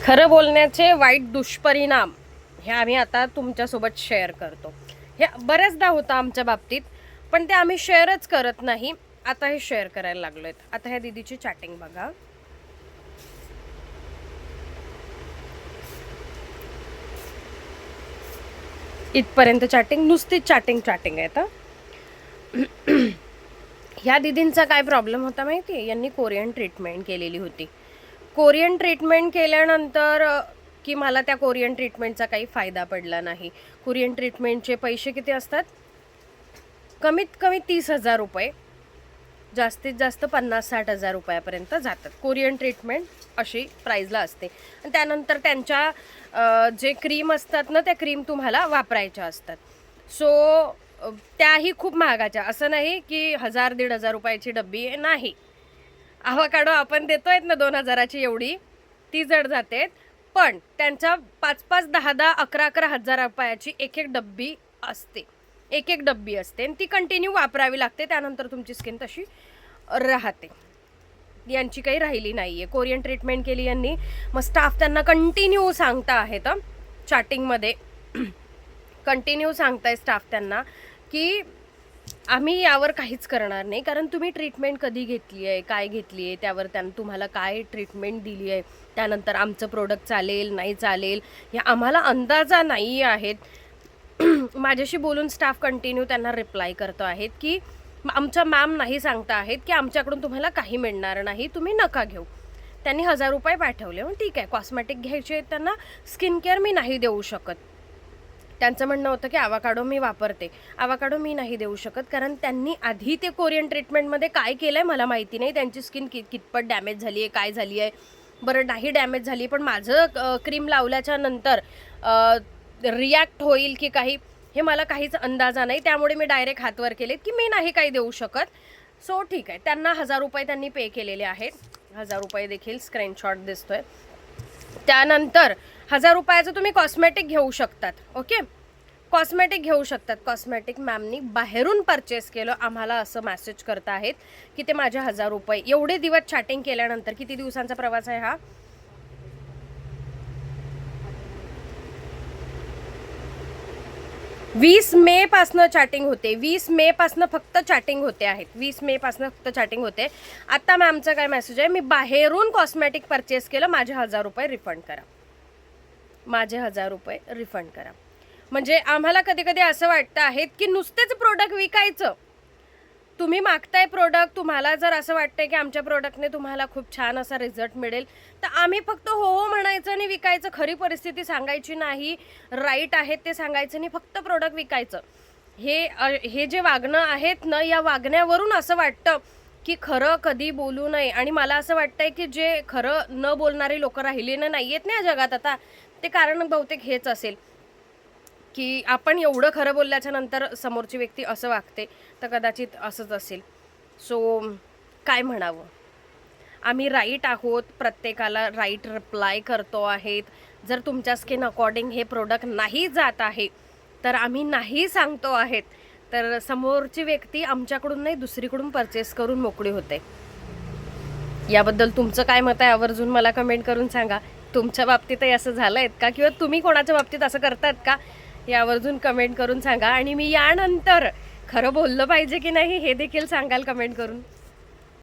खरं बोलण्याचे वाईट दुष्परिणाम हे आम्ही आता तुमच्यासोबत शेअर करतो. हे बऱ्याचदा होतं आमच्या बाबतीत, पण ते आम्ही शेअरच करत नाही. आता हे शेअर करायला लागलोय. आता ह्या दीदीची चॅटिंग बघा. इथपर्यंत चॅटिंग, नुसतीच चॅटिंग आहे. तर ह्या दीदींचा काय प्रॉब्लेम होता माहिती आहे? यांनी कोरियन ट्रीटमेंट केलेली होती. कोरियन ट्रीटमेंट केल्यानंतर की मला त्या कोरियन ट्रीटमेंटचा काही फायदा पडला नाही. कोरियन ट्रीटमेंटचे पैसे किती असतात? कमीत कमी 30,000 रुपये, जास्तीत जास्त 50-60,000 रुपयापर्यंत जातात. कोरियन ट्रीटमेंट अशी प्राईजला असते. आणि त्यानंतर त्यांच्या जे क्रीम असतात ना, त्या क्रीम तुम्हाला वापरायच्या असतात. सो त्याही खूप महागाच्या. असं नाही की 1,000-1,500 रुपयाची डब्बी नाही. आवाकाडो आपण देतोय ना 2,000ची, एवढी ती जड जाते. पण त्यांच्या 5-5, 10-10, 11-11 हजार रुपयाची एक डब्बी असते. एक डब्बी असते आणि ती कंटिन्यू वापरावी लागते. त्यानंतर तुमची स्किन तशी राहते. यांची काही राहिली नाही आहे. कोरियन ट्रीटमेंट केली यांनी. मग स्टाफ त्यांना कंटिन्यू सांगता आहेत, चॅटिंगमध्ये कंटिन्यू सांगताय स्टाफ त्यांना की आम्ही यावर काहीच करणार नाही, कारण तुम्ही ट्रीटमेंट कधी घेतली आहे, काय घेतली आहे, त्यावर तुम्हाला काय ट्रीटमेंट दिली आहे, त्यानंतर आमचं प्रोडक्ट चालेल नाही चालेल या आम्हाला अंदाजा नाही आहेत. माझ्याशी बोलून स्टाफ कंटिन्यू त्यांना रिप्लाय करतो आहेत की आमच्या मॅम नाही सांगता आहेत की आमच्याकडून तुम्हाला काही मिळणार नाही, तुम्ही नका घेऊ. त्यांनी 1,000 रुपये पाठवले. मग ठीक आहे, कॉस्मेटिक घ्यायचे आहेत त्यांना, स्किन केअर मी नाही देऊ शकत. त्यांचं म्हणणं होतं की आवाकाडो मी वापरते, आवाकाडो मी नाही देऊ शकत, कारण त्यांनी आधी ते कोरियन ट्रीटमेंटमध्ये काय केलं आहे मला माहिती नाही. त्यांची स्किन कितपत डॅमेज झाली आहे, काय झाली आहे. बरं, नाही डॅमेज झाली, पण माझं क्रीम लावल्याच्या नंतर रिॲक्ट होईल की काही हे मला काहीच अंदाजा नाही. त्यामुळे मी डायरेक्ट हातवर केलेत की मी नाही काही देऊ शकत. सो ठीक आहे, त्यांना 1,000 रुपये त्यांनी पे केलेले आहेत. 1,000 रुपये देखील स्क्रीनशॉट दिसतोय. त्यानंतर 1,000 रुपयाचं तुम्ही कॉस्मेटिक घेऊ शकतात. ओके, कॉस्मेटिक घेऊ शकतात. कॉस्मेटिक मॅमनी बाहेरून परचेस केलं, आम्हाला असं मेसेज करत आहेत की ते माझे 1,000 रुपये. एवढे दिवस चॅटिंग केल्यानंतर, किती दिवसांचा प्रवास आहे हा? 20 मे पासनं चॅटिंग होते. 20 मे पासनं फक्त चॅटिंग होते आहेत. 20 मे पासनं फक्त चॅटिंग होते. आता मॅमचा काय मेसेज आहे? मी बाहेरून कॉस्मेटिक परचेस केलं, माझे 1,000 रुपये रिफंड करा. माझे 1,000 रुपये रिफंड करा. म्हणजे आम्हाला कधी कधी असं वाटतं आहेत की नुसतेच प्रोडक्ट विकायचं. तुम्ही मागताय प्रोडक्ट, तुम्हाला जर असं वाटतंय की आमच्या प्रोडक्टने तुम्हाला खूप छान असा रिझल्ट मिळेल, तर आम्ही फक्त हो हो म्हणायचं आणि विकायचं. खरी परिस्थिती सांगायची नाही, राईट आहेत ते सांगायचं नाही, फक्त प्रोडक्ट विकायचं. हे जे वागणं आहेत ना, या वागण्यावरून असं वाटतं की खरं कधी बोलू नये. आणि मला असं वाटतंय की जे खरं न बोलणारे लोक राहिले नाही आहेत ना जगात आता, ते कारण बहुतेक हेच असेल की आपण एवढं खरं बोलल्याच्या नंतर समोरची व्यक्ती असं वागते, तर कदाचित असंच असेल. सो काय म्हणावं, आम्ही राईट आहोत, प्रत्येकाला राईट रिप्लाय करतो आहेत. जर तुमच्या स्किन अकॉर्डिंग हे प्रोडक्ट नाही जात आहे तर आम्ही नाही सांगतो आहेत, तर समोरची व्यक्ती आमच्याकडून नाही दुसरीकडून परचेस करून मोकळी होते. याबद्दल तुमचं काय मत आहे आवर्जून मला कमेंट करून सांगा. तुमच्या बाबतीतही असं झालं आहेत का, किंवा तुम्ही कोणाच्या बाबतीत असं करतात का, यावरून कमेंट करून सांगा. आणि मी यानंतर खरं बोललं पाहिजे की नाही हे देखील सांगाल कमेंट करून.